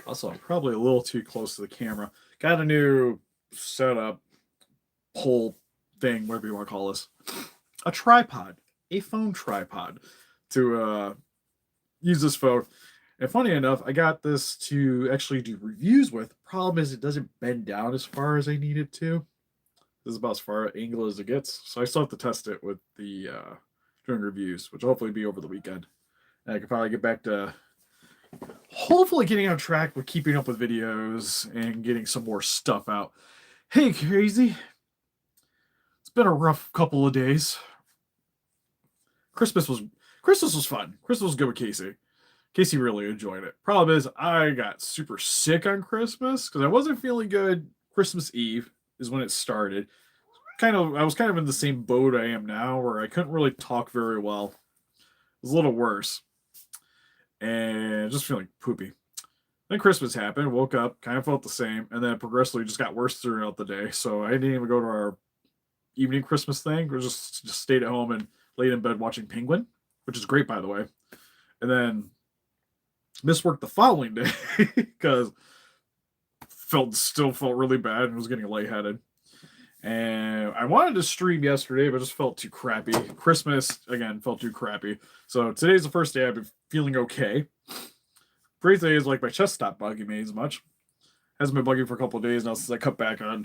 Also, I'm probably a little too close to the camera. Got a new setup, whole thing, whatever you want to call this. A tripod, a phone tripod to use this phone. And funny enough, I got this to actually do reviews with. Problem is, it doesn't bend down as far as I need it to. This is about as far angle as it gets. So I still have to test it with the doing reviews, which will hopefully be over the weekend. And I can probably get back to hopefully getting on track with keeping up with videos and getting some more stuff out. Hey, crazy. It's been a rough couple of days. Christmas was Christmas was fun. Christmas was good with Casey. Casey really enjoyed it. Problem is, I got super sick on Christmas because I wasn't feeling good. Christmas Eve is when it started. I was kind of in the same boat I am now, where I couldn't really talk very well. It was a little worse, and just feeling poopy. Then Christmas happened. Woke up, kind of felt the same, and then progressively just got worse throughout the day. So I didn't even go to our evening Christmas thing. We just stayed at home and laid in bed watching Penguin, which is great, by the way. And then missed work the following day because still felt really bad and was getting lightheaded. And I wanted to stream yesterday, but just felt too crappy. Christmas again felt too crappy. So today's the first day I've been feeling okay. Great day is like my chest stopped bugging me as much. Hasn't been bugging for a couple of days now since I cut back on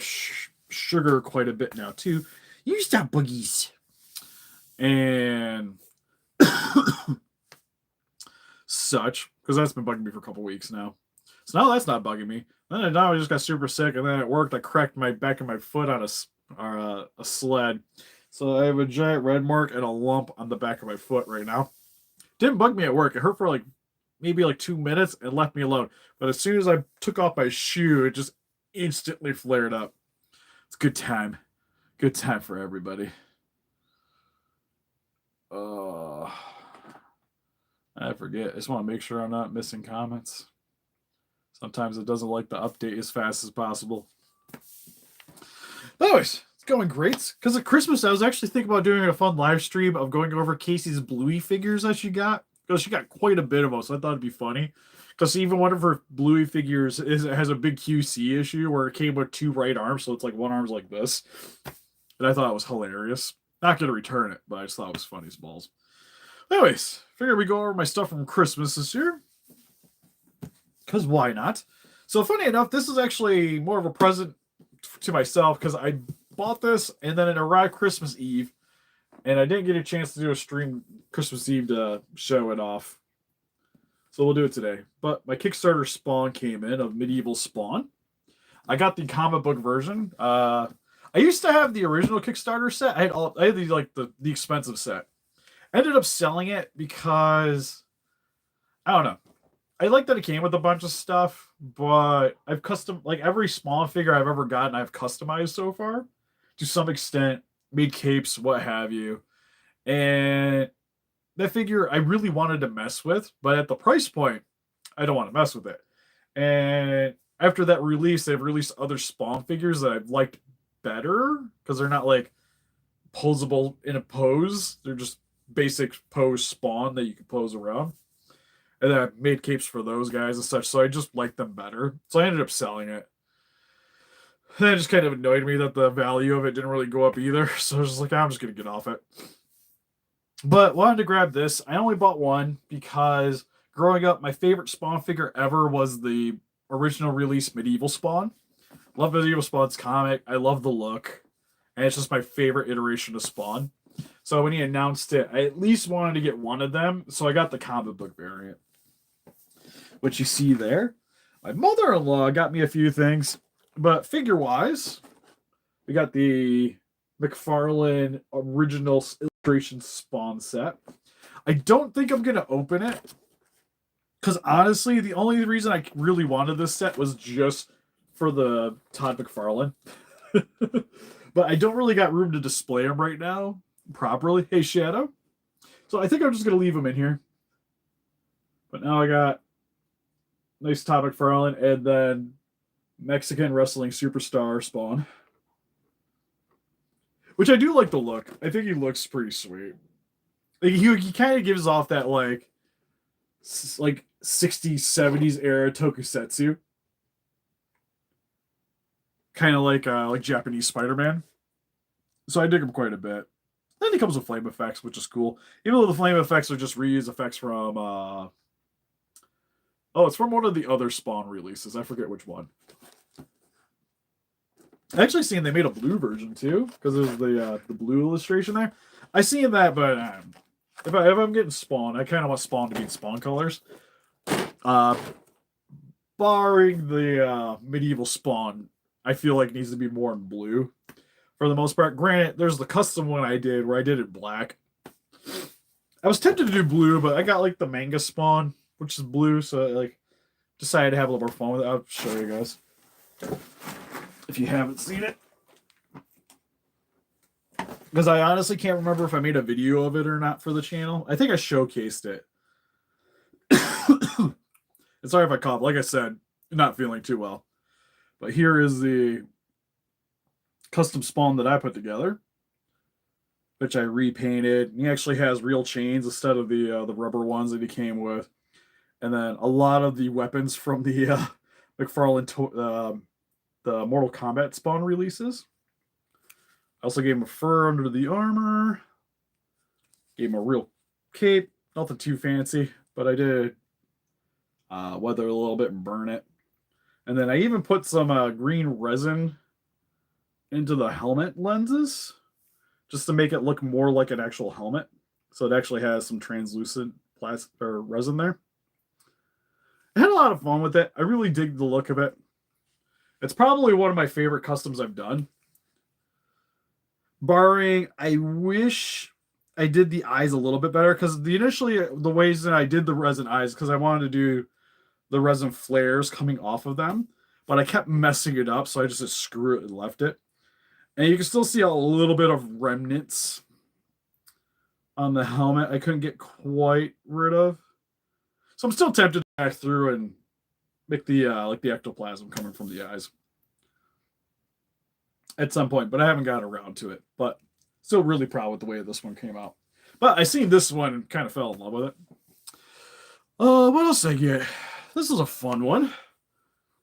sugar quite a bit now too. You stop boogies. And such, because that's been bugging me for a couple weeks now. So now that's not bugging me. Then now I just got super sick, and then at work I cracked my back of my foot on a sled. So I have a giant red mark and a lump on the back of my foot right now. Didn't bug me at work. It hurt for maybe 2 minutes and left me alone. But as soon as I took off my shoe, it just instantly flared up. It's a good time. Good time for everybody. I forget. I just want to make sure I'm not missing comments. Sometimes it doesn't like to update as fast as possible. But anyways, it's going great. Because at Christmas, I was actually thinking about doing a fun live stream of going over Casey's Bluey figures that she got. Because she got quite a bit of them, so I thought it'd be funny. Because even one of her Bluey figures has a big QC issue where it came with two right arms, so it's like one arm's like this. And I thought it was hilarious. Not going to return it, but I just thought it was funny as balls. Anyways, figured we go over my stuff from Christmas this year. Because why not? So funny enough, this is actually more of a present to myself because I bought this and then it arrived Christmas Eve. And I didn't get a chance to do a stream Christmas Eve to show it off. So we'll do it today. But my Kickstarter spawn came in of Medieval Spawn. I got the comic book version. I used to have the original Kickstarter set. I had the expensive set. I ended up selling it because I don't know. I like that it came with a bunch of stuff, but I've every Spawn figure I've ever gotten, I've customized so far to some extent, made capes, what have you. And that figure I really wanted to mess with, but at the price point, I don't want to mess with it. And after that release, they've released other Spawn figures that I've liked better because they're not posable in a pose. They're just basic pose Spawn that you can pose around. And then I made capes for those guys and such, so I just liked them better. So I ended up selling it. And it just kind of annoyed me that the value of it didn't really go up either. So I was just like, I'm just going to get off it. But wanted to grab this. I only bought one because growing up, my favorite Spawn figure ever was the original release Medieval Spawn. Love Medieval Spawn's comic. I love the look. And it's just my favorite iteration of Spawn. So when he announced it, I at least wanted to get one of them. So I got the comic book variant, which you see there. My mother-in-law got me a few things, but figure-wise, we got the McFarlane original illustration Spawn set. I don't think I'm going to open it, because honestly, the only reason I really wanted this set was just for the Todd McFarlane. But I don't really got room to display him right now properly. Hey, Shadow. So I think I'm just going to leave him in here. But now I got nice Todd McFarlane and then Mexican wrestling superstar Spawn. Which I do like the look. I think he looks pretty sweet. He kind of gives off that 60s, 70s era tokusatsu. Kind of like Japanese Spider-Man. So I dig them quite a bit. Then he comes with flame effects, which is cool. Even though the flame effects are just reused effects from it's from one of the other Spawn releases. I forget which one. I actually seen they made a blue version too, because there's the blue illustration there. I seen that, but if I'm getting Spawn, I kind of want Spawn to be in Spawn colors. Barring the medieval Spawn, I feel like it needs to be more in blue for the most part. Granted, there's the custom one I did where I did it black. I was tempted to do blue, but I got like the manga Spawn, which is blue, so like decided to have a little more fun with it. I'll show you guys if you haven't seen it, because I honestly can't remember if I made a video of it or not for the channel. I think I showcased it. And sorry if I cough. Like I said, not feeling too well. But here is the custom Spawn that I put together, which I repainted. He actually has real chains instead of the rubber ones that he came with, and then a lot of the weapons from the McFarlane the Mortal Kombat Spawn releases. I also gave him a fur under the armor. Gave him a real cape. Nothing too fancy, but I did weather a little bit and burn it. And then I even put some green resin into the helmet lenses just to make it look more like an actual helmet. So it actually has some translucent plastic or resin there. I had a lot of fun with it. I really dig the look of it. It's probably one of my favorite customs I've done. Barring, I wish I did the eyes a little bit better, because the ways that I did the resin eyes, because I wanted to do the resin flares coming off of them, but I kept messing it up, so I just said screw it and left it. And you can still see a little bit of remnants on the helmet I couldn't get quite rid of. So I'm still tempted to back through and make the like the ectoplasm coming from the eyes at some point, but I haven't got around to it. But still really proud with the way this one came out. But I seen this one and kind of fell in love with it. What else did I get? This is a fun one.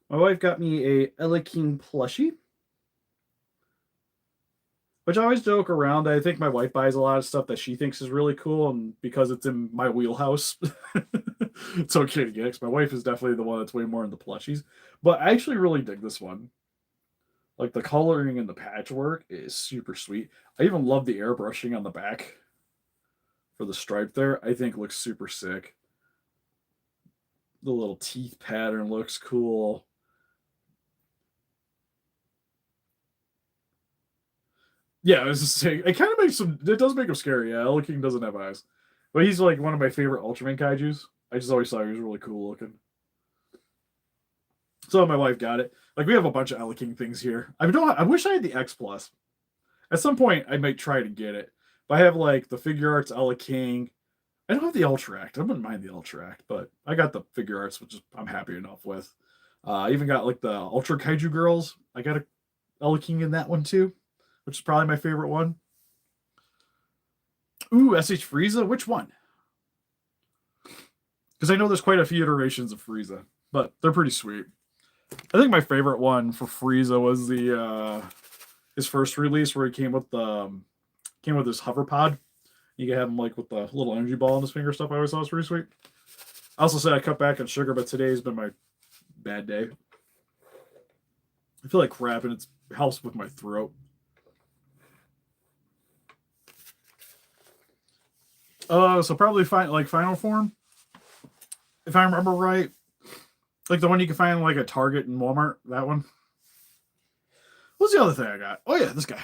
My wife got me a Ella King plushie, which I always joke around. I think my wife buys a lot of stuff that she thinks is really cool, and because it's in my wheelhouse, it's okay to get it, because my wife is definitely the one that's way more into plushies. But I actually really dig this one. Like, the coloring and the patchwork is super sweet. I even love the airbrushing on the back for the stripe there. I think looks super sick. The little teeth pattern looks cool. Yeah, I was just saying, it kind of makes him, it does make him scary. Yeah, Ella King doesn't have eyes. But he's like one of my favorite Ultraman kaijus. I just always thought he was really cool looking. So my wife got it. Like, we have a bunch of Ella King things here. I wish I had the X Plus. At some point, I might try to get it. But I have like the figure arts Ella King. I don't have the Ultra Act. I wouldn't mind the Ultra Act, but I got the figure arts, which I'm happy enough with. I even got like the Ultra Kaiju Girls. I got a Ella King in that one too, which is probably my favorite one. Ooh, SH Frieza. Which one? Because I know there's quite a few iterations of Frieza, but they're pretty sweet. I think my favorite one for Frieza was the his first release, where he came with his hover pod. You can have him like with the little energy ball in his finger stuff. I always thought was pretty sweet. I also said I cut back on sugar, but today's been my bad day. I feel like crap, and it helps with my throat. So probably final form, if I remember right. Like the one you can find like at Target and Walmart, that one. What's the other thing I got? Oh yeah, this guy.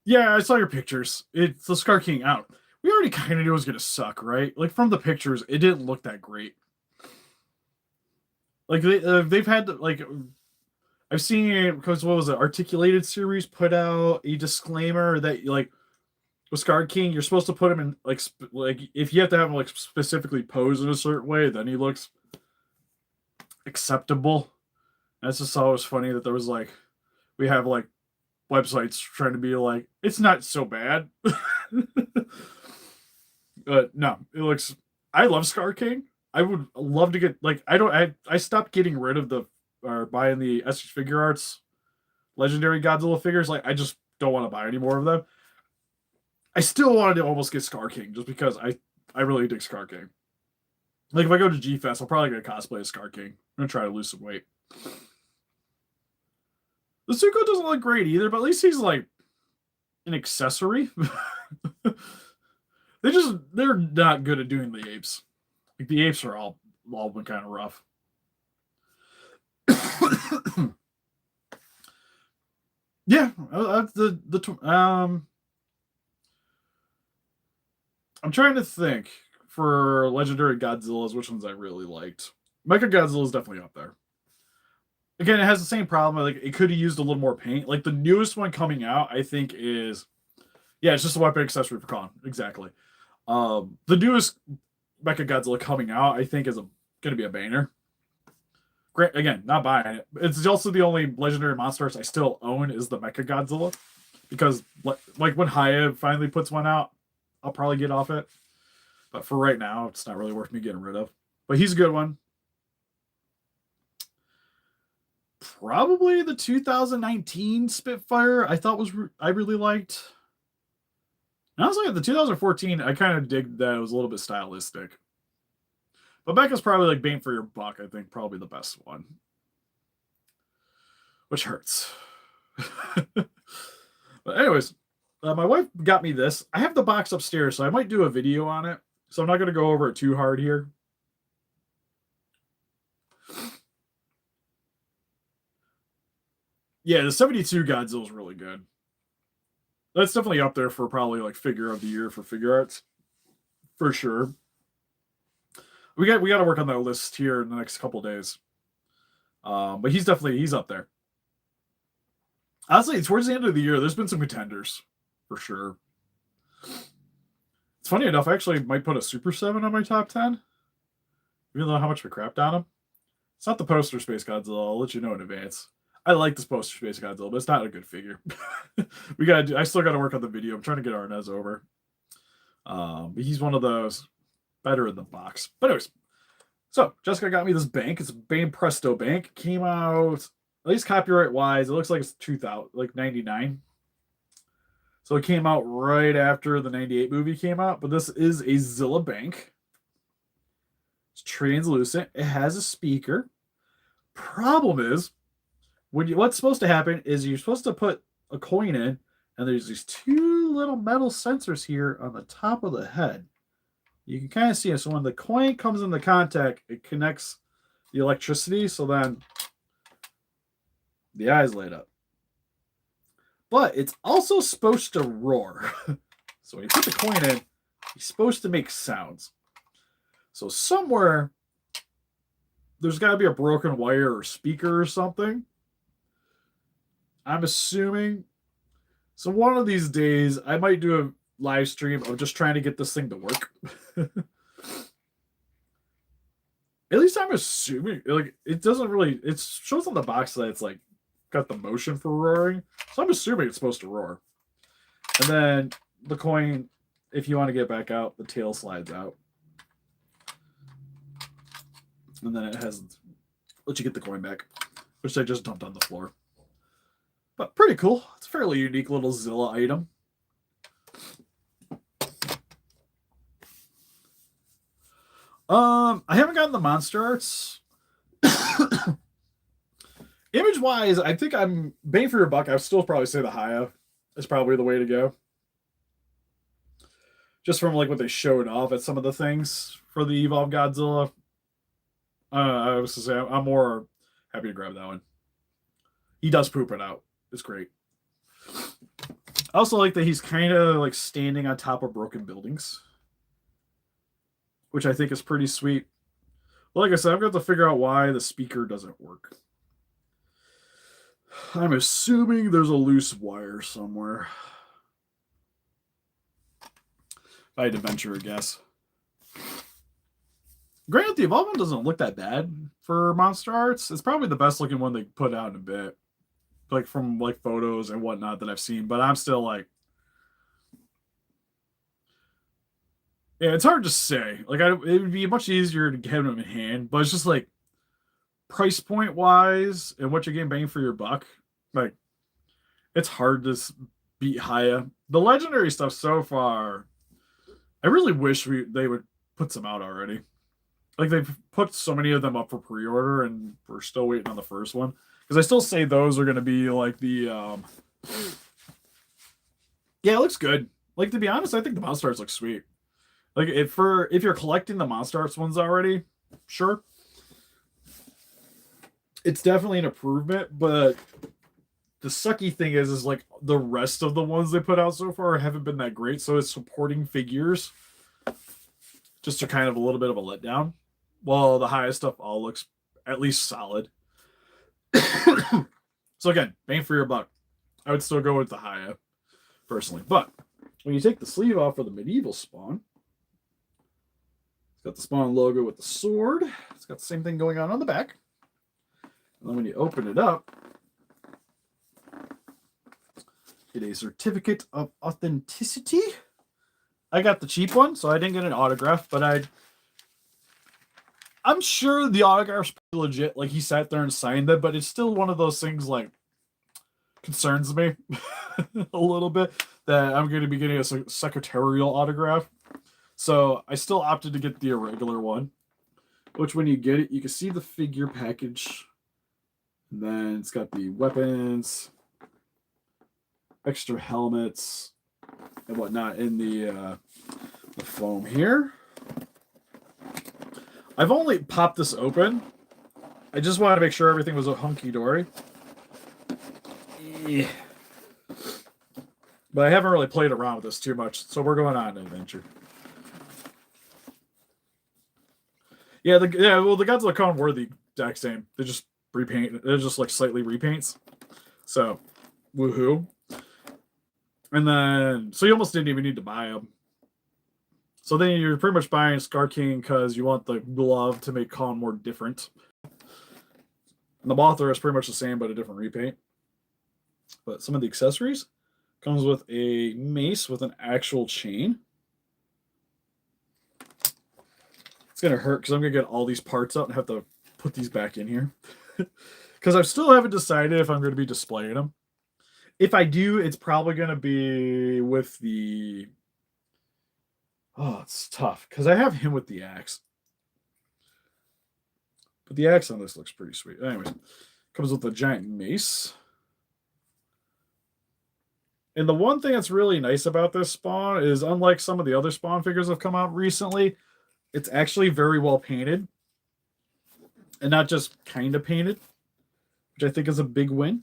Yeah, I saw your pictures. It's the Scar King out. We already kind of knew it was going to suck, right? Like, from the pictures, it didn't look that great. Like, they've had, like, I've seen it because, what was it, Articulated Series put out a disclaimer that, like, with Scar King, you're supposed to put him in, like, if you have to have him, like, specifically pose in a certain way, then he looks acceptable. And it's just always funny that there was, like, we have, like, websites trying to be like, it's not so bad. No, it looks. I love Scar King. I would love to get like I don't. I stopped getting rid of the or buying the S Figure Arts legendary Godzilla figures. Like I just don't want to buy any more of them. I still wanted to almost get Scar King just because I really dig Scar King. Like if I go to G Fest, I'll probably get a cosplay of Scar King. I'm gonna try to lose some weight. The Zuko doesn't look great either, but at least he's like an accessory. They're not good at doing the apes. Like the apes are all been kind of rough. Yeah, I'm trying to think for legendary Godzillas which ones I really liked. Mecha Godzilla is definitely up there. Again, it has the same problem. Like it could have used a little more paint. Like the newest one coming out, I think is yeah, it's just a weapon accessory for Kong. Exactly. The newest Mecha Godzilla coming out, I think, is going to be a banger. Great, again, not buying it. It's also the only legendary monsters I still own is the Mecha Godzilla because, like, when Haya finally puts one out, I'll probably get off it. But for right now, it's not really worth me getting rid of. But he's a good one. Probably the 2019 Spitfire. I thought I really liked. And honestly, at the 2014, I kind of dig that it was a little bit stylistic. But Becca's probably like bang for your buck. I think probably the best one, which hurts. But anyways, my wife got me this. I have the box upstairs, so I might do a video on it. So I'm not going to go over it too hard here. Yeah, the 72 Godzilla is really good. That's definitely up there for probably like figure of the year for figure arts, for sure. We got to work on that list here in the next couple days. But he's up there. Honestly, towards the end of the year, there's been some contenders for sure. It's funny enough, I actually might put a Super 7 on my top 10, even though how much we crapped on him. It's not the poster Space Godzilla. I'll let you know in advance. I like this poster Space Godzilla, but it's not a good figure. I still got to work on the video. I'm trying to get Arnez over. But he's one of those better in the box. But anyways, so Jessica got me this bank. It's a Bane Presto bank. Came out at least copyright wise. It looks like it's 2000, like 99. So it came out right after the 98 movie came out. But this is a Zilla bank. It's translucent. It has a speaker. Problem is, what's supposed to happen is you're supposed to put a coin in, and there's these two little metal sensors here on the top of the head. You can kind of see it. So when the coin comes into contact, it connects the electricity. So then the eyes light up. But it's also supposed to roar. So when you put the coin in, it's supposed to make sounds. So somewhere there's got to be a broken wire or speaker or something. I'm assuming. So one of these days, I might do a live stream of just trying to get this thing to work. At least I'm assuming. Like it doesn't really. It shows on the box that it's like got the motion for roaring. So I'm assuming it's supposed to roar. And then the coin, if you want to get back out, the tail slides out. And then it has let you get the coin back, which I just dumped on the floor. But pretty cool. It's a fairly unique little Zilla item. I haven't gotten the monster arts. Image wise, I think I'm bang for your buck. I would still probably say the Haya is probably the way to go. Just from like what they showed off at some of the things for the Evolve Godzilla. I was to say I'm more happy to grab that one. He does poop it out. It's great. I also like that he's kind of like standing on top of broken buildings, which I think is pretty sweet. But like I said, I've got to figure out why the speaker doesn't work. I'm assuming there's a loose wire somewhere. If I had to venture a guess. Granted, the Evolve one doesn't look that bad for Monster Arts. It's probably the best looking one they put out in a bit. Like from like photos and whatnot that I've seen. But I'm still like, Yeah, it's hard to say. Like, it would be much easier to get them in hand, but it's just like price point wise and what you're getting bang for your buck. Like, it's hard to beat Haya. The legendary stuff so far, I really wish they would put some out already. Like, they've put so many of them up for pre-order, and we're still waiting on the first one because I still say those are going to be like the yeah, it looks good. Like, to be honest, I think the Monster Arts look sweet. Like, if you're collecting the Monster Arts ones already, sure, it's definitely an improvement. But the sucky thing is like the rest of the ones they put out so far haven't been that great. So it's supporting figures just are kind of a little bit of a letdown. Well, the highest stuff all looks at least solid. So again, bang for your buck. I would still go with the Haya personally. But when you take the sleeve off for the medieval spawn, it's got the spawn logo with the sword. It's got the same thing going on the back. And then when you open it up, get a certificate of authenticity. I got the cheap one, so I didn't get an autograph, but I'm sure the autograph's legit. Like, he sat there and signed it, but it's still one of those things like concerns me a little bit that I'm going to be getting a secretarial autograph. So I still opted to get the irregular one, which when you get it, you can see the figure package. And then it's got the weapons, extra helmets, and whatnot in the foam here. I've only popped this open. I just wanted to make sure everything was a hunky-dory. Yeah. But I haven't really played around with this too much, so we're going on an adventure. Yeah, the Gods of the Con were the exact same. They just repaint. They're just like slightly repaints. So, woohoo. And then, so you almost didn't even need to buy them. So then you're pretty much buying Scar King because you want the glove to make Khan more different. And the Mothra is pretty much the same, but a different repaint. But some of the accessories comes with a mace with an actual chain. It's going to hurt because I'm going to get all these parts out and have to put these back in here. Because I still haven't decided if I'm going to be displaying them. If I do, it's probably going to be with the... Oh, it's tough because I have him with the axe. But the axe on this looks pretty sweet. Anyways, comes with a giant mace. And the one thing that's really nice about this spawn is, unlike some of the other spawn figures that have come out recently, it's actually very well painted. And not just kind of painted, which I think is a big win.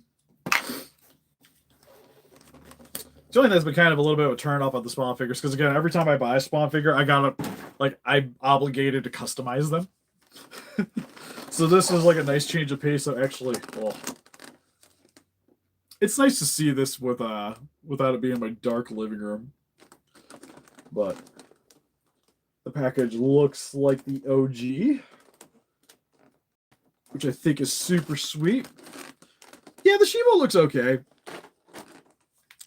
The only thing that's been kind of a little bit of a turn off on the spawn figures, because again, every time I buy a spawn figure, I'm obligated to customize them. So this is like a nice change of pace of actually, well, it's nice to see this without it being my dark living room. But the package looks like the OG, which I think is super sweet. Yeah, the Shivo looks okay.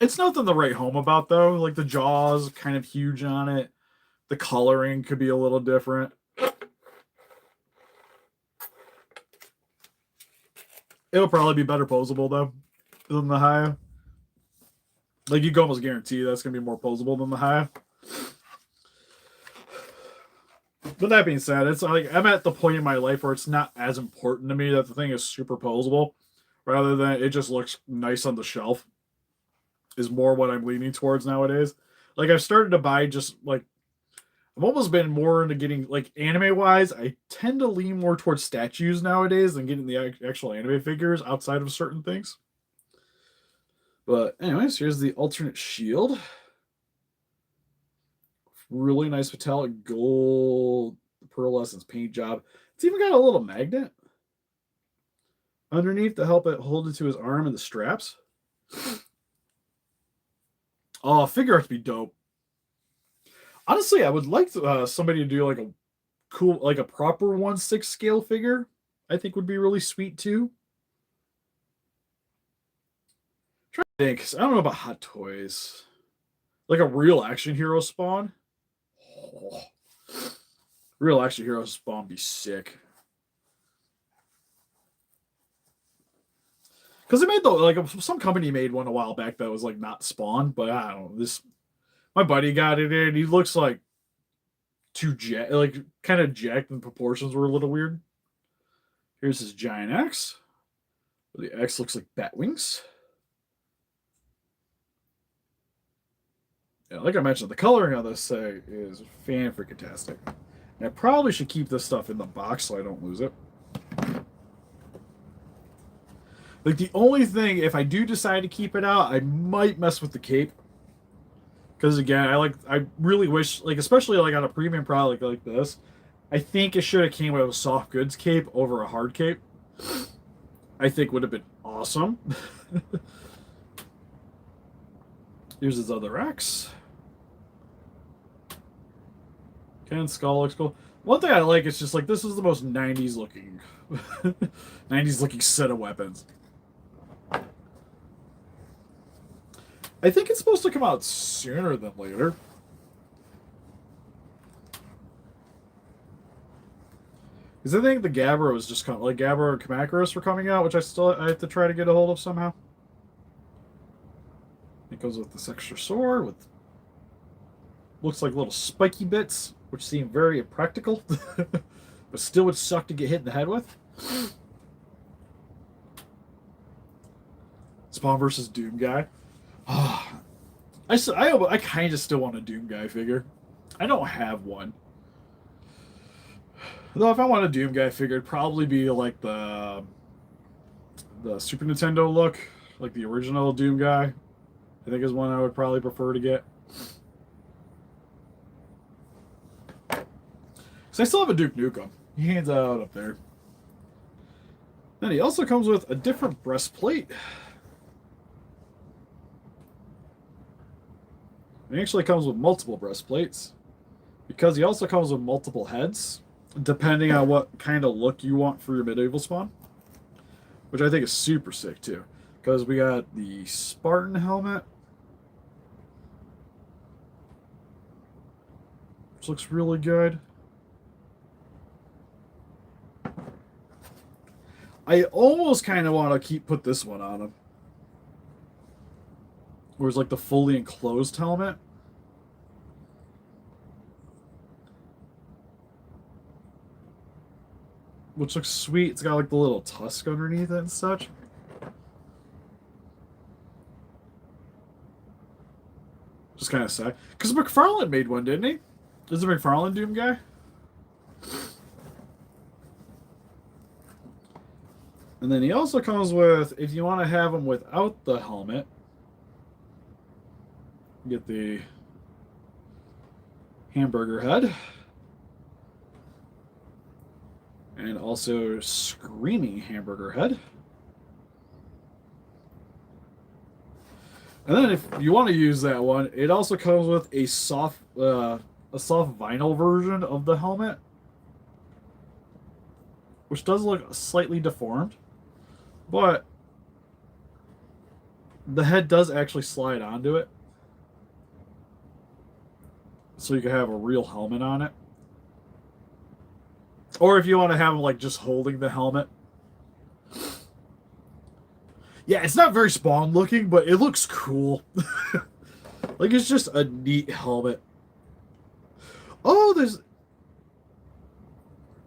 It's nothing to write home about, though. Like, the jaw's kind of huge on it. The coloring could be a little different. It'll probably be better posable, though, than the Haya. Like, you can almost guarantee that's going to be more posable than the Haya. But that being said, it's like I'm at the point in my life where it's not as important to me that the thing is super posable, rather than it just looks nice on the shelf. Is more what I'm leaning towards nowadays. Like, I've started to buy just like I've almost been more into getting, like, anime wise, I tend to lean more towards statues nowadays than getting the actual anime figures outside of certain things. But anyways, here's the alternate shield. Really nice metallic gold pearlescence paint job. It's even got a little magnet underneath to help it hold it to his arm and the straps. Oh, figure art to be dope. Honestly, I would like somebody to do like a cool, like a proper 1/6 scale figure. I think would be really sweet too. I'm trying to think, 'cause I don't know about Hot Toys. Like a real action hero spawn. Oh, real action hero Spawn be sick. Because they made some company made one a while back that was like not Spawn, but I don't know. This my buddy got it in. He looks like kind of jacked, and proportions were a little weird. Here's his giant X. The X looks like bat wings. Yeah, like I mentioned, the coloring on this is fan-freaking-tastic. And I probably should keep this stuff in the box so I don't lose it. Like, the only thing, if I do decide to keep it out, I might mess with the cape. Because, again, I really wish, like, especially, like, on a premium product like this, I think it should have came with a soft goods cape over a hard cape. I think would have been awesome. Here's his other X. Ken skull looks cool. One thing I like is just like this is the most 90s looking 90s looking set of weapons. I think it's supposed to come out sooner than later. Because I think the Gabra was just like Gabra and Kamakuras were coming out, which I have to try to get a hold of somehow. It goes with this extra sword with looks like little spiky bits, which seem very impractical, but still would suck to get hit in the head with. Spawn versus Doom Guy. I kind of still want a Doom Guy figure. I don't have one. Though if I want a Doom Guy figure, it'd probably be like the Super Nintendo look, like the original Doom Guy. I think is one I would probably prefer to get. Because I still have a Duke Nukem. He hands out up there. Then he also comes with a different breastplate. He actually comes with multiple breastplates. Because he also comes with multiple heads, depending on what kind of look you want for your medieval Spawn. Which I think is super sick too. Because we got the Spartan helmet, which looks really good. I almost kind of want to put this one on him. Where it's like the fully enclosed helmet. Which looks sweet. It's got like the little tusk underneath it and such. Just kind of sad. Because McFarlane made one, didn't he? Is the McFarlane Doom Guy? And then he also comes with, if you want to have him without the helmet, get the hamburger head. And also screaming hamburger head. And then if you want to use that one, it also comes with a soft vinyl version of the helmet, which does look slightly deformed, but the head does actually slide onto it, so you can have a real helmet on it. Or if you want to have him like just holding the helmet. Yeah, it's not very Spawn looking, but it looks cool. Like it's just a neat helmet. Oh,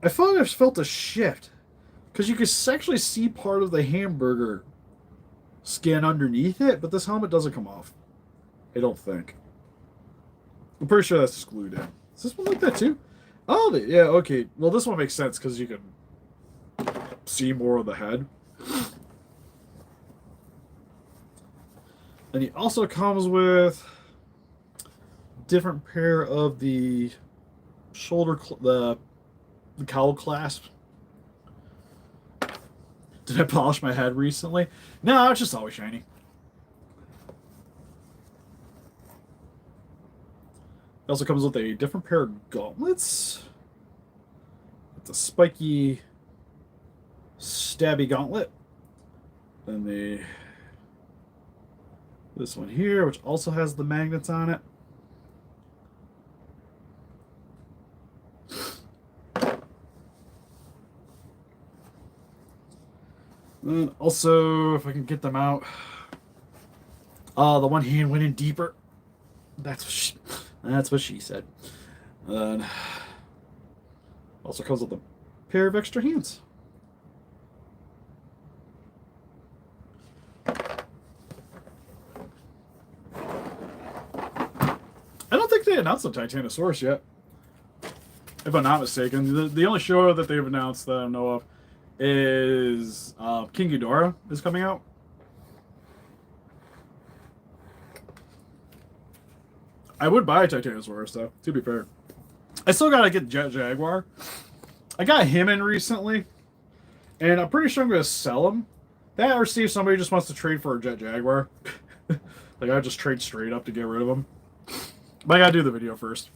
I thought I felt a shift. Because you can actually see part of the hamburger skin underneath it, but this helmet doesn't come off. I don't think. I'm pretty sure that's just glued in. Is this one like that too? Oh, yeah, okay. Well, this one makes sense because you can see more of the head. And he also comes with a different pair of the shoulder, the cowl clasp. Did I polish my head recently? No, it's just always shiny. It also comes with a different pair of gauntlets. It's a spiky, stabby gauntlet. Then this one here, which also has the magnets on it. And also, if I can get them out. Oh, the one hand went in deeper. That's what she said. And also comes with a pair of extra hands. I don't think they announced the Titanosaurus yet. If I'm not mistaken. The only show that they've announced that I know of is King Ghidorah is coming out. I would buy a Titanosaurus, though, to be fair. I still gotta get Jet Jaguar. I got him in recently, and I'm pretty sure I'm gonna sell him. That or see if somebody just wants to trade for a Jet Jaguar. Like, I just trade straight up to get rid of him. But I gotta do the video first.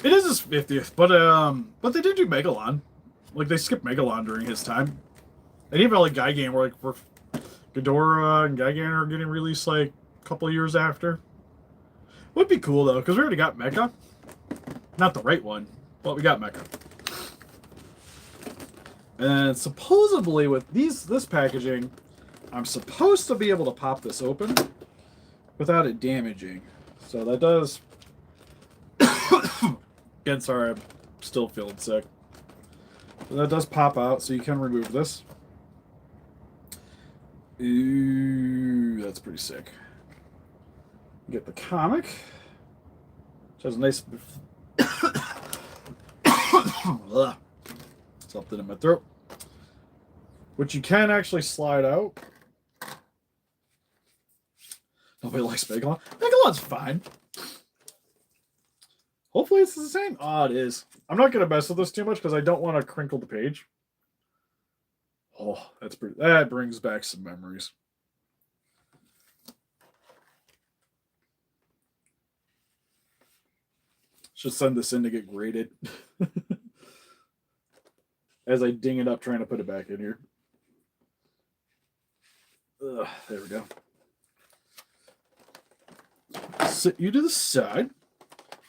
It is his 50th, but they did do Megalon. Like, they skipped Megalon during his time. And even like Gigan, where Ghidorah and Gigan are getting released like a couple of years after. Would be cool though, because we already got Mecha. Not the right one, but we got Mecha. And supposedly with this packaging, I'm supposed to be able to pop this open without it damaging. So that does. Again, sorry, I'm still feeling sick. So that does pop out, so you can remove this. Ooh, that's pretty sick. Get the comic, which has a nice something in my throat, which you can actually slide out. Nobody likes Megalon. Megalon's fine. Hopefully it's the same. Oh, it is. I'm not gonna mess with this too much because I don't want to crinkle the page. Oh, that's pretty. That brings back some memories. Should send this in to get graded. As I ding it up trying to put it back in here. Ugh, there we go. Sit you to the side.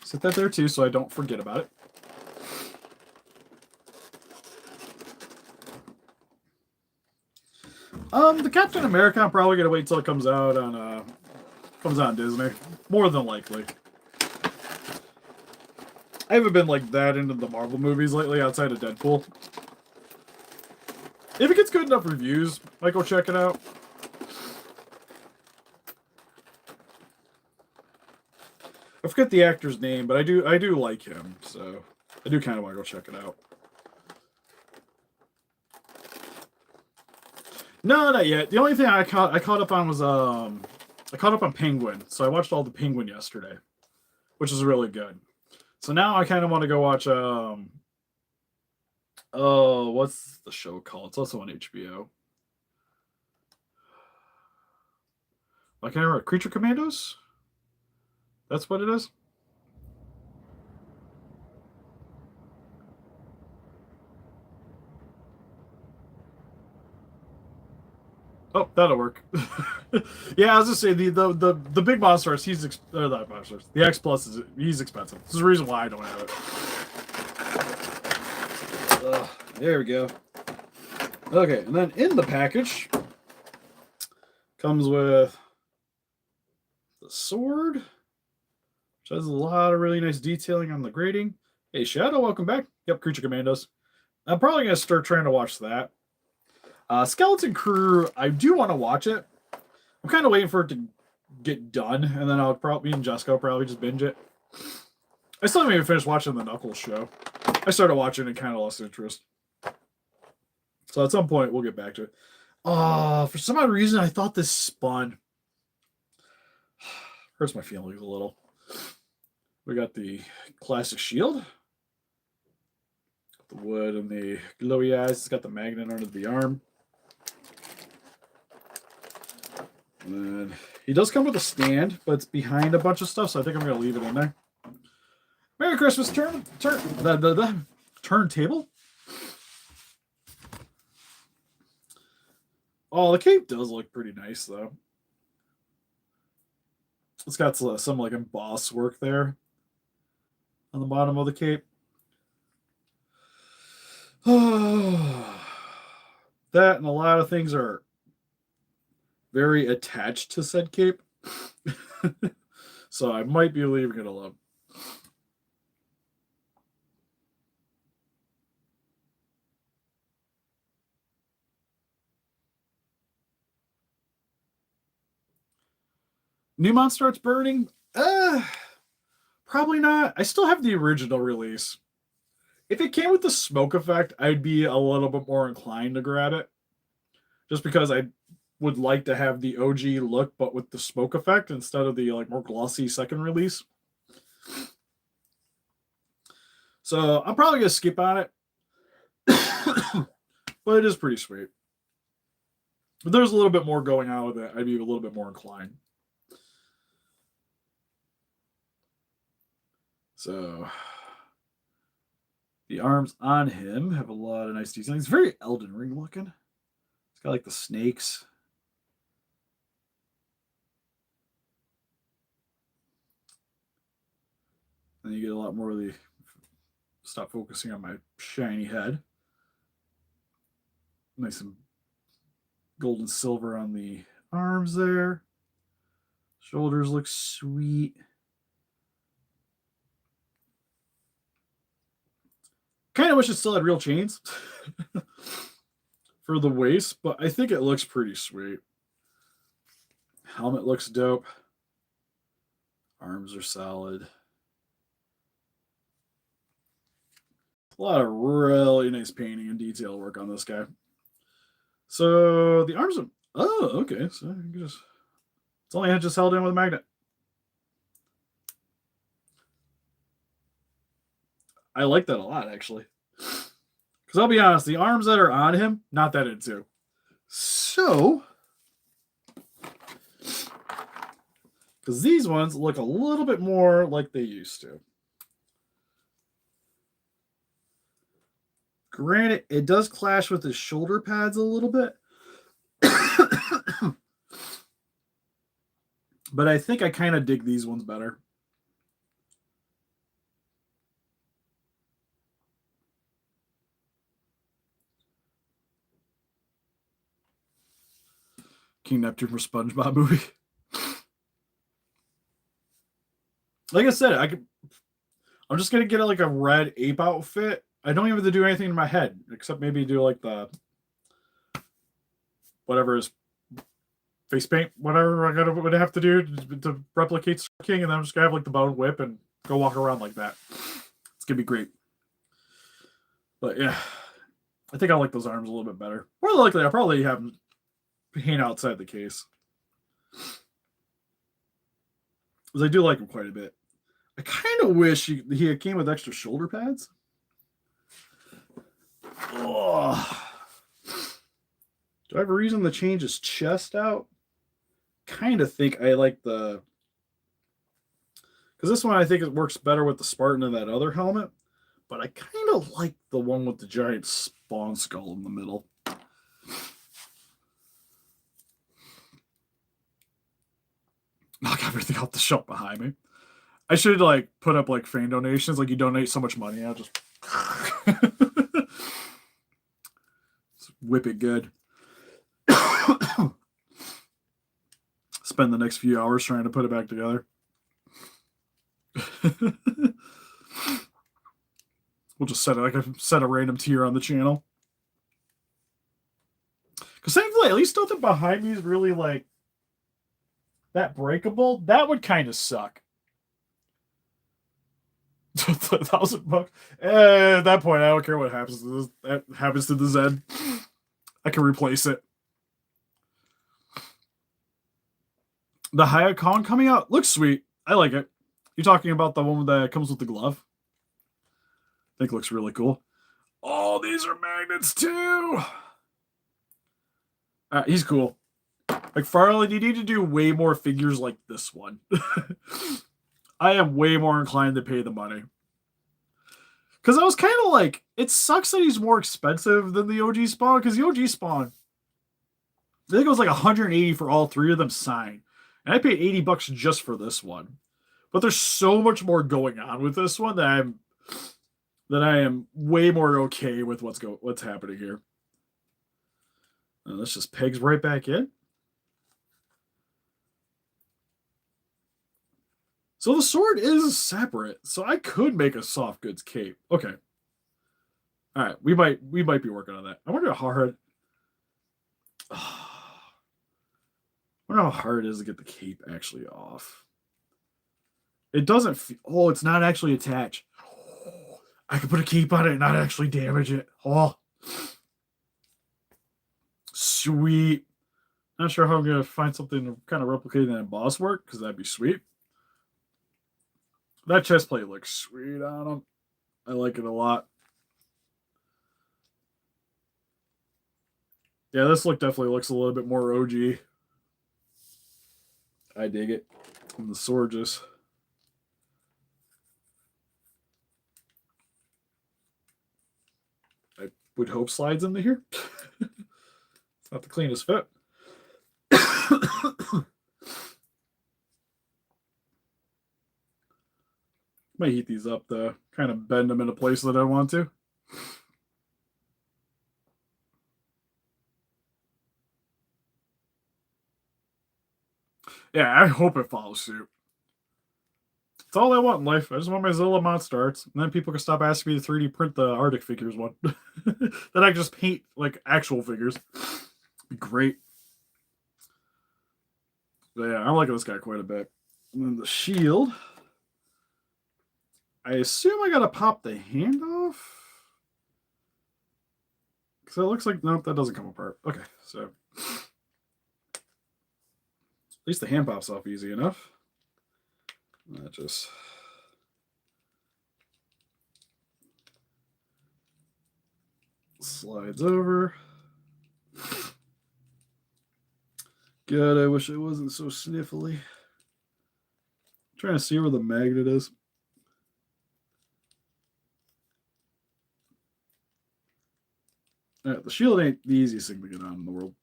Sit that there too so I don't forget about it. The Captain America, I'm probably gonna wait till it comes out on Disney. More than likely. I haven't been like that into the Marvel movies lately outside of Deadpool. If it gets good enough reviews, I might go check it out. I forget the actor's name, but I do like him, so I do kind of want to go check it out. No, not yet. The only thing I caught up on was I caught up on Penguin, so I watched all the Penguin yesterday, which is really good. So now I kind of want to go watch oh, what's the show called? It's also on HBO. I can't remember. Creature Commandos? That's what it is? Oh, that'll work. Yeah, I was just saying the big monsters. Not monsters. The X Plus he's expensive. This is the reason why I don't have it. There we go. Okay, and then in the package comes with the sword, which has a lot of really nice detailing on the grading. Hey, Shadow, welcome back. Yep, Creature Commandos. I'm probably gonna start trying to watch that. Skeleton Crew, I do want to watch it. I'm kind of waiting for it to get done, and then me and Jessica will probably just binge it. I still haven't even finished watching the Knuckles show. I started watching it, kind of lost interest. So at some point, we'll get back to it. For some odd reason, I thought this spun. Hurts my feelings a little. We got the classic shield. The wood and the glowy eyes. It's got the magnet under the arm. And then he does come with a stand, but it's behind a bunch of stuff, so I think I'm going to leave it in there. Merry Christmas, turntable. Oh, the cape does look pretty nice, though. It's got some like embossed work there on the bottom of the cape. That and a lot of things are very attached to said cape. So I might be leaving it alone. Newmont starts burning? Probably not. I still have the original release. If it came with the smoke effect, I'd be a little bit more inclined to grab it. Just because I would like to have the OG look, but with the smoke effect instead of the like more glossy second release. So I'm probably gonna skip on it. But it is pretty sweet. If there's a little bit more going on with it, I'd be a little bit more inclined. So the arms on him have a lot of nice design. It's very Elden Ring looking. It's got like the snakes. And you get a lot more of the stop focusing on my shiny head. Nice and gold and silver on the arms there. Shoulders look sweet. Kind of wish it still had real chains for the waist, but I think it looks pretty sweet. Helmet looks dope. Arms are solid. A lot of really nice painting and detail work on this guy. So the arms are, oh, okay. So you can just, it's only just held in with a magnet. I like that a lot, actually. Because I'll be honest, the arms that are on him, not that into. So, because these ones look a little bit more like they used to. Granted, it does clash with his shoulder pads a little bit. But I think I kind of dig these ones better. King Neptune for SpongeBob movie. Like I said, I'm just gonna get like a red ape outfit. I don't even have to do anything in my head except maybe do like the whatever is face paint, whatever would have to do to replicate Star King, and then I'm just gonna have like the bone whip and go walk around like that. It's gonna be great. But yeah, I think I like those arms a little bit better. More likely, I'll probably have them hang outside the case. Because I do like him quite a bit. I kind of wish he came with extra shoulder pads. Oh. Do I have a reason to change his chest out? Kind of think I like the... Because this one I think it works better with the Spartan than that other helmet. But I kind of like the one with the giant spawn skull in the middle. Knock everything off the shelf behind me. I should like put up like fan donations. Like you donate so much money, I'll just whip it good. Spend the next few hours trying to put it back together. We'll just set a random tier on the channel. Because thankfully, at least nothing behind me is really like that breakable. That would kind of suck. $1,000. At that point, I don't care what happens to this. That happens to the Zen. I can replace it. The Hayakon coming out looks sweet. I like it. You're talking about the one that comes with the glove? I think it looks really cool. Oh, these are magnets too. He's cool. Like Farley, you need to do way more figures like this one. I am way more inclined to pay the money. Because I was kind of like, it sucks that he's more expensive than the OG Spawn, because the OG Spawn, I think it was like $180 for all three of them signed. And I paid $80 just for this one. But there's so much more going on with this one that then I am way more okay with what's happening here. And this just pegs right back in. So the sword is separate, so I could make a soft goods cape. Okay. All right, we might be working on that. I wonder how hard. I wonder how hard it is to get the cape actually off. It doesn't. Oh, it's not actually attached. I could put a cape on it and not actually damage it. Oh, sweet. Not sure how I'm gonna find something to kind of replicate that boss work because that'd be sweet. That chest plate looks sweet on him. I like it a lot. Yeah, this look definitely looks a little bit more OG. I dig it. And the sword just. I would hope slides into here. It's not the cleanest fit. Might heat these up to kind of bend them into place that I want to. Yeah, I hope it follows suit. It's all I want in life. I just want my Zilla monster arts, and then people can stop asking me to 3D print the Arctic figures one. Then I can just paint like actual figures. Be great. But yeah, I'm liking this guy quite a bit. And then the shield. I assume I gotta pop the hand off. Because it looks like, nope, that doesn't come apart. Okay, so. At least the hand pops off easy enough. That just slides over. God, I wish I wasn't so sniffly. I'm trying to see where the magnet is. All right, the shield ain't the easiest thing to get on in the world.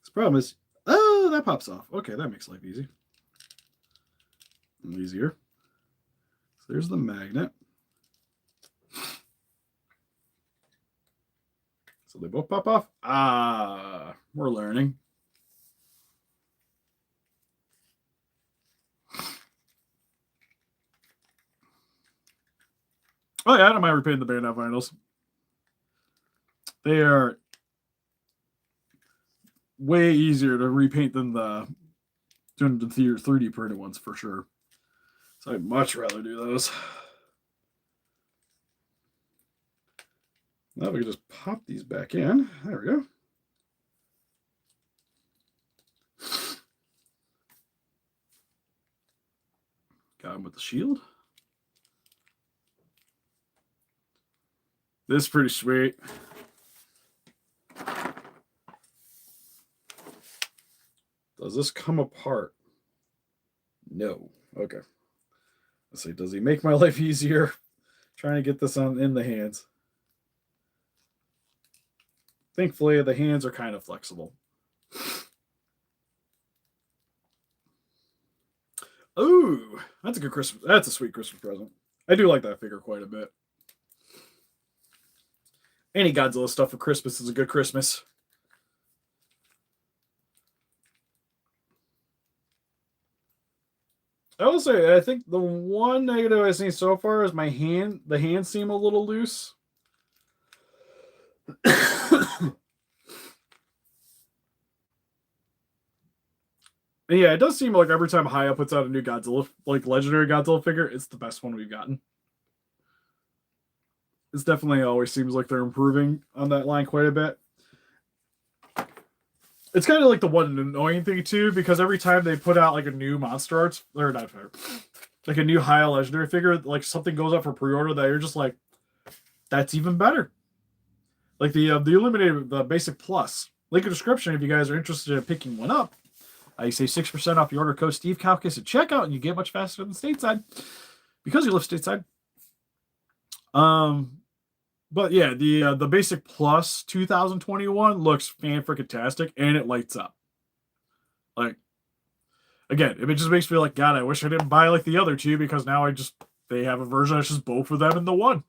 The problem is, oh, that pops off. Okay, that makes life easy. Easier. So there's the magnet. So they both pop off. Ah, we're learning. Oh yeah, I don't mind repainting the Bayonet vinyls. They are way easier to repaint than the 3D printed ones for sure. So I'd much rather do those. Now we can just pop these back in. There we go. Got him with the shield. This is pretty sweet. Does this come apart? No. Okay. Let's see. Does he make my life easier? Trying to get this in the hands. Thankfully, the hands are kind of flexible. Ooh, that's a good Christmas. That's a sweet Christmas present. I do like that figure quite a bit. Any Godzilla stuff for Christmas is a good Christmas. I will say, I think the one negative I've seen so far is the hands seem a little loose. Yeah, it does seem like every time Haya puts out a new Godzilla, like legendary Godzilla figure, it's the best one we've gotten. It's definitely always seems like they're improving on that line quite a bit. It's kind of like the one annoying thing too, because every time they put out like a new monster arts, or not fair, like a new Haya legendary figure, like something goes up for pre-order that you're just like, that's even better. Like the Illuminated, the Basic Plus. Link in the description if you guys are interested in picking one up. You save 6% off your order code Steve Kalkis at checkout, and you get much faster than stateside because you live stateside. But yeah, the Basic Plus 2021 looks fan-freaking-tastic, and it lights up. Like, Again, it just makes me like, God, I wish I didn't buy like the other two, because now they have a version that's just both of them in the one.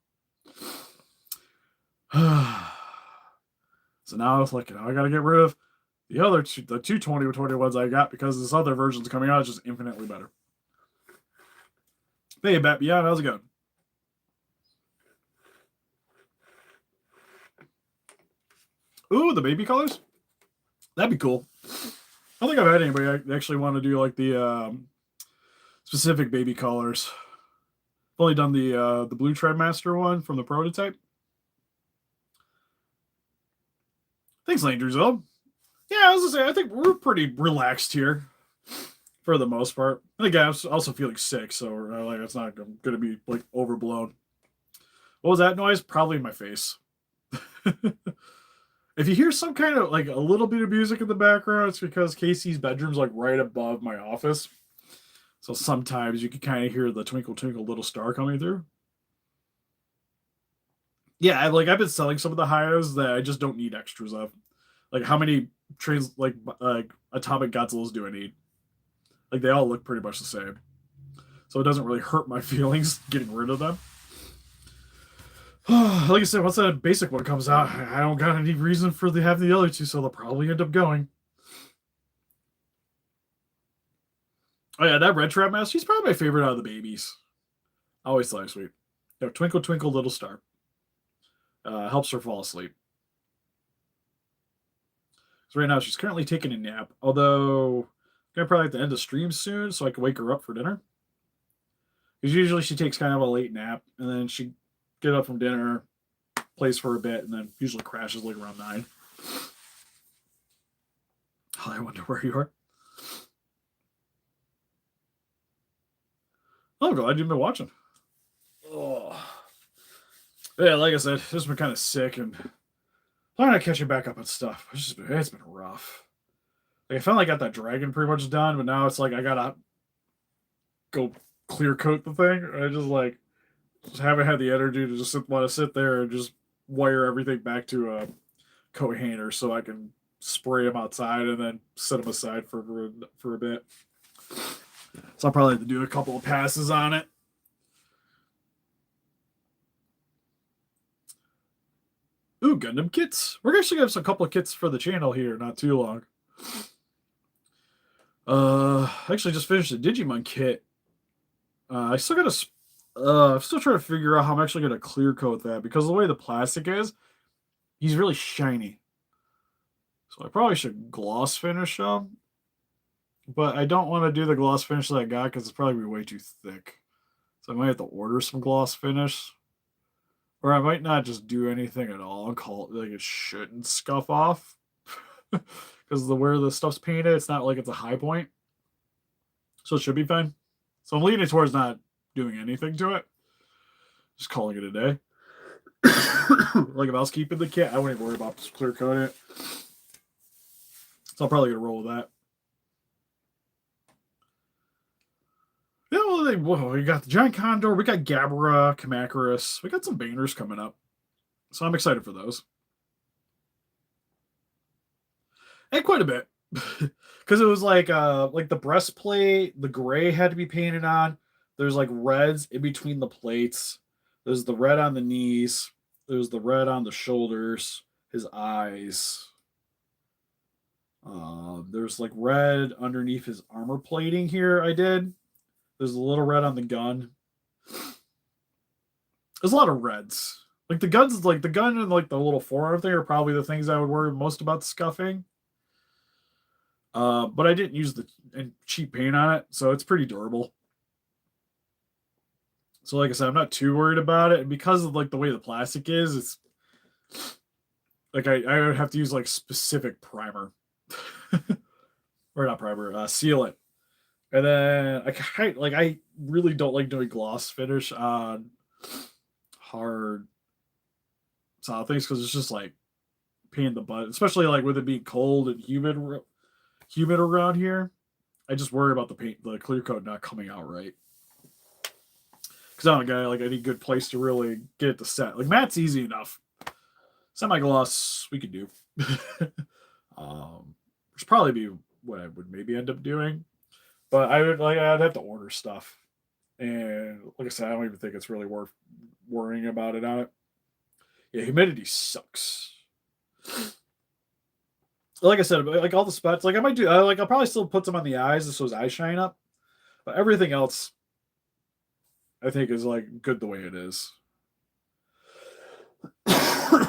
So now it's like, I got to get rid of the other two, the 220 ones I got, because this other version's coming out is just infinitely better. Hey, Bat Beyond, how's it going? Ooh, the baby colors? That'd be cool. I don't think I've had anybody actually want to do like the specific baby colors. I've only done the blue Treadmaster one from the prototype. Thanks, Landryzilla. Yeah, I was gonna say, I think we're pretty relaxed here for the most part. And again, I'm also feeling sick, so like it's not going to be like overblown. What was that noise? Probably my face. If you hear some kind of like a little bit of music in the background, it's because Casey's bedroom's like right above my office. So sometimes you can kind of hear the twinkle twinkle little star coming through. Yeah, I've been selling some of the Hayas that I just don't need extras of. Like, how many trains like Atomic Godzillas do I need? Like, they all look pretty much the same, so it doesn't really hurt my feelings getting rid of them. Like I said, once that basic one comes out, I don't got any reason for to have the other two, so they'll probably end up going. Oh yeah, that Red Trap Master, he's probably my favorite out of the babies. Always thought sweet. Twinkle Twinkle Little Star. Helps her fall asleep. So right now she's currently taking a nap, although I'm gonna probably have to end the stream soon so I can wake her up for dinner. Because usually she takes kind of a late nap, and then she get up from dinner, plays for a bit, and then usually crashes like around 9. Oh, I wonder where you are. Oh, I'm glad you've been watching. Oh. Yeah, like I said, just been kind of sick, and I'm not catching back up on stuff. It's been rough. Like, I finally got that dragon pretty much done, but now it's like I gotta go clear coat the thing. I just haven't had the energy to just want to sit there and just wire everything back to a coat hanger so I can spray them outside and then set them aside for a bit. So I'll probably have to do a couple of passes on it. Ooh, Gundam kits. We're actually gonna have a couple of kits for the channel here, not too long. I actually just finished a Digimon kit. I still gotta. I'm still trying to figure out how I'm actually gonna clear coat that, because the way the plastic is, he's really shiny. So I probably should gloss finish him, but I don't want to do the gloss finish that I got because it's probably way too thick. So I might have to order some gloss finish. Or I might not just do anything at all and call it like it shouldn't scuff off. Because where the stuff's painted, it's not like it's a high point. So it should be fine. So I'm leaning towards not doing anything to it. Just calling it a day. Like, if I was keeping the kit, I wouldn't worry about just clear coating it. So I'm probably going to roll with that. Yeah, well, we got the Giant Condor, we got Gabra, Kamacuras, we got some banners coming up. So I'm excited for those. And quite a bit. Because it was like the breastplate, the gray had to be painted on. There's like reds in between the plates. There's the red on the knees. There's the red on the shoulders, his eyes. There's like red underneath his armor plating here. I did. There's a little red on the gun. There's a lot of reds. Like the guns, like the gun and like the little forearm thing are probably the things I would worry most about scuffing. But I didn't use the cheap paint on it, so it's pretty durable. So like I said, I'm not too worried about it. And because of like the way the plastic is, it's like I would have to use like specific primer. Or not primer, sealant. And then I really don't like doing gloss finish on hard solid things because it's just like pain in the butt, especially like with it being cold and humid around here. I just worry about the clear coat not coming out right. Because I'm a guy, like, I need a good place to really get it to set. Like, mattes easy enough. Semi-gloss, we could do. Which probably be what I would maybe end up doing. But I'd have to order stuff, and like I said, I don't even think it's really worth worrying about it on it. Yeah, humidity sucks. Like I said, like all the spots, like I might do, I'll probably still put some on the eyes so his eyes shine up. But everything else, I think, is like good the way it is.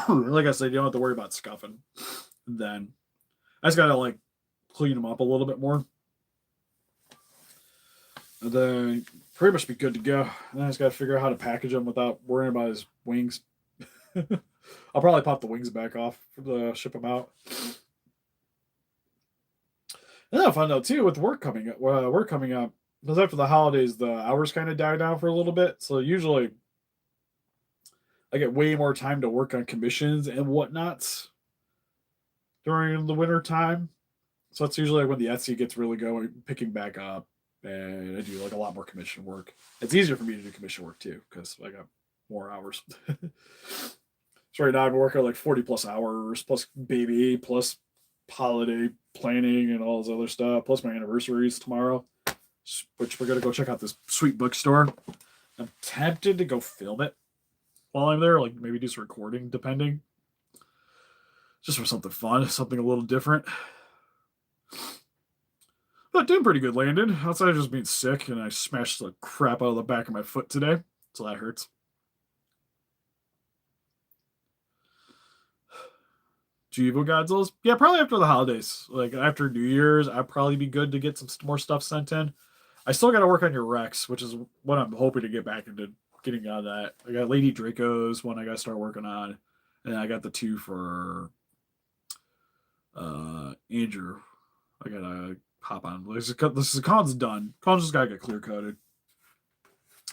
Like I said, you don't have to worry about scuffing. Then I just gotta like clean them up a little bit more, and then pretty much be good to go. And I just gotta figure out how to package them without worrying about his wings. I'll probably pop the wings back off to ship them out. And then I found out too with work coming up, because after the holidays, the hours kind of die down for a little bit. So usually I get way more time to work on commissions and whatnots during the winter time. So that's usually when the Etsy gets really going, picking back up, and I do like a lot more commission work. It's easier for me to do commission work too because I got more hours. So right now I'm working like 40 plus hours, plus baby, plus holiday planning and all this other stuff, plus my anniversaries tomorrow, which we're gonna go check out this sweet bookstore. I'm tempted to go film it while I'm there, like maybe do some recording, depending. Just for something fun, something a little different. But doing pretty good landing. Outside of just being sick, and I smashed the crap out of the back of my foot today, so that hurts. Evo Godzillas? Yeah, probably after the holidays. Like after New Year's, I'd probably be good to get some more stuff sent in. I still got to work on your Rex, which is what I'm hoping to get back into getting on that. I got Lady Draco's one I got to start working on, and I got the two for Andrew. I gotta hop on. This is Con's done. Con's just gotta get clear coated.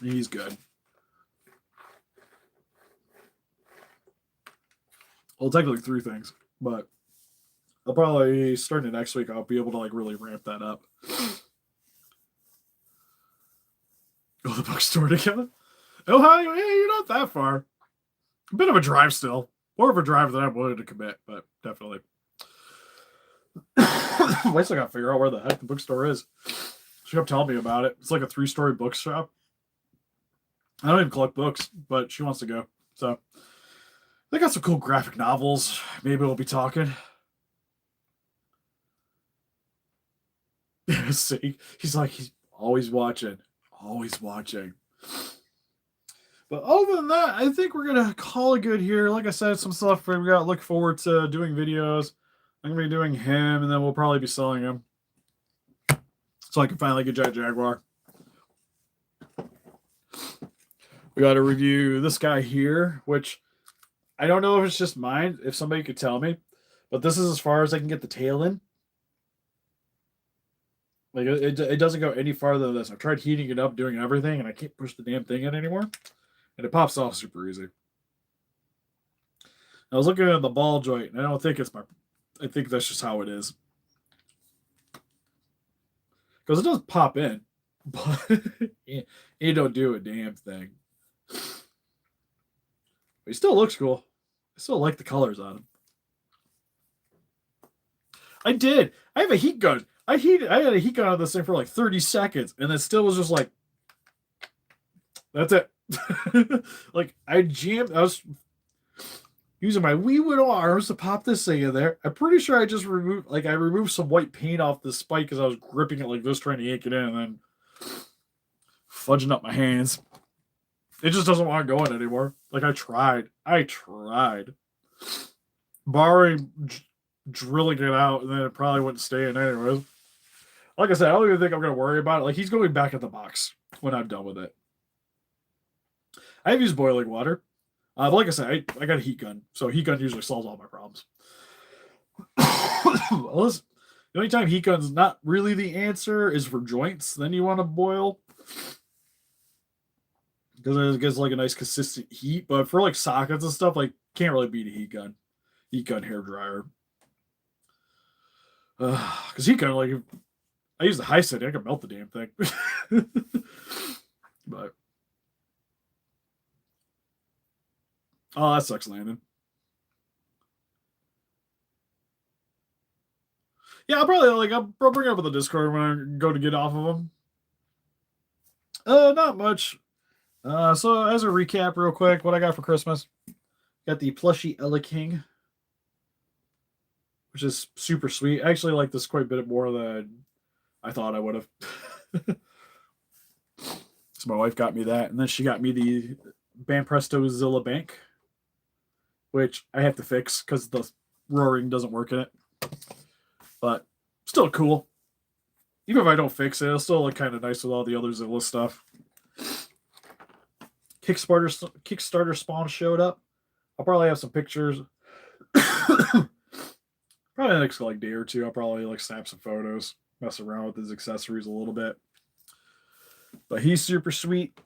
He's good. Well, technically three things, but I'll probably starting next week. I'll be able to like really ramp that up. Go to the bookstore together. Ohio, yeah, you're not that far. A bit of a drive still. More of a drive than I'm willing to commit, but definitely. I still gotta figure out where the heck the bookstore is. She kept telling me about it. It's like a 3-story bookshop. I don't even collect books, but she wants to go. So they got some cool graphic novels. Maybe we'll be talking. See, he's like, he's always watching. Always watching. But other than that, I think we're gonna call it good here. Like I said, some stuff we got to look forward to doing videos. I'm gonna be doing him, and then we'll probably be selling him, so I can finally get Jet Jaguar. We got to review this guy here, which I don't know if it's just mine. If somebody could tell me, but this is as far as I can get the tail in. Like it doesn't go any farther than this. I've tried heating it up, doing everything, and I can't push the damn thing in anymore. And it pops off super easy. I was looking at the ball joint, and I don't think it's my. I think that's just how it is. Because it does pop in, but it don't do a damn thing. But he still looks cool. I still like the colors on him. I did. I have a heat gun. I had a heat gun on this thing for like 30 seconds, and it still was just like, that's it. Like I jammed. I was using my wee little arms to pop this thing in there. I'm pretty sure I just removed some white paint off the spike because I was gripping it like this, trying to yank it in, and then fudging up my hands. It just doesn't want to go in anymore. Like I tried. Barring drilling it out, and then it probably wouldn't stay in anyways. Like I said, I don't even think I'm going to worry about it. Like he's going back in the box when I'm done with it. I've used boiling water. But like I said, I got a heat gun, so heat gun usually solves all my problems. The only time heat gun's not really the answer is for joints. Then you want to boil because it gives like a nice consistent heat. But for like sockets and stuff, like can't really beat a heat gun. Heat gun hair dryer. Because heat gun, like I use the high setting, I can melt the damn thing. But oh, that sucks, Landon. Yeah, I'll bring it up with the Discord when I go to get off of them. Not much. So as a recap, real quick, what I got for Christmas, got the plushie Ella King, which is super sweet. I actually like this quite a bit more than I thought I would have. So my wife got me that, and then she got me the Banpresto Zilla Bank, which I have to fix because the roaring doesn't work in it. But still cool. Even if I don't fix it, it'll still look kind of nice with all the other Zilla stuff. Kickstarter spawn showed up. I'll probably have some pictures. Probably the next like day or two. I'll probably like snap some photos, mess around with his accessories a little bit. But he's super sweet.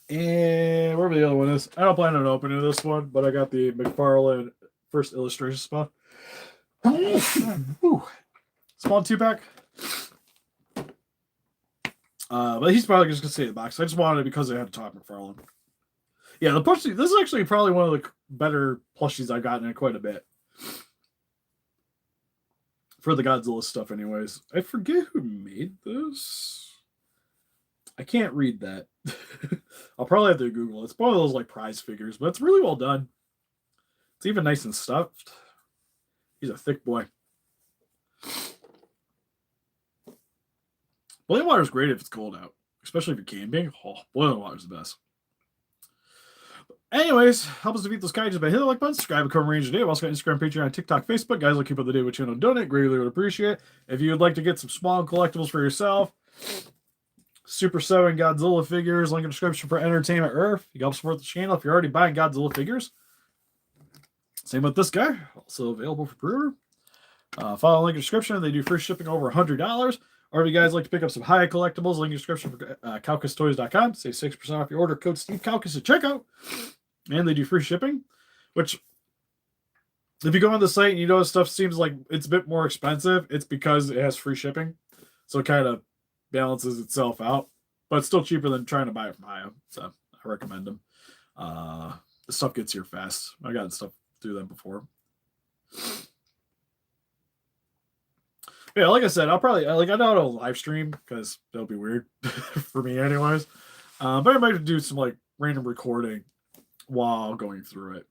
And wherever the other one is, I don't plan on opening this one, but I got the McFarlane first illustration spot. Small 2-pack. But he's probably just gonna stay in the box. I just wanted it because I had to talk McFarlane. Yeah, the plushie. This is actually probably one of the better plushies I've gotten in quite a bit. For the Godzilla stuff, anyways. I forget who made this. I can't read that. I'll probably have to Google it. It's one of those like prize figures, but it's really well done. It's even nice and stuffed. He's a thick boy. Boiling water is great if it's cold out, especially if you're camping. Oh, boiling water is the best. Anyways, help us defeat those kaijus by hitting the like button, subscribe, and come range today. We've also got Instagram, Patreon, TikTok, Facebook. Guys, I'll keep up the day with channel donate. Greatly would appreciate it. If you would like to get some small collectibles for yourself, Super 7 Godzilla figures, link in the description for Entertainment Earth. You can help support the channel if you're already buying Godzilla figures. Same with this guy, also available for pre-order. Follow the link in the description. They do free shipping over $100. Or if you guys like to pick up some high collectibles, link in the description for CalcusToys.com. Save 6% off your order. Code SteveCalcus at checkout. And they do free shipping, which if you go on the site and you notice stuff seems like it's a bit more expensive, it's because it has free shipping. So it kind of balances itself out. But it's still cheaper than trying to buy it from Hiya. So I recommend them. The stuff gets here fast. I got stuff through them before. Yeah, like I said, I'll probably I know how to live stream because that'll be weird for me, anyways. But I might do some like random recording while going through it.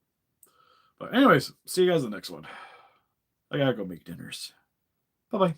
But anyways, see you guys in the next one. I gotta go make dinners. Bye bye.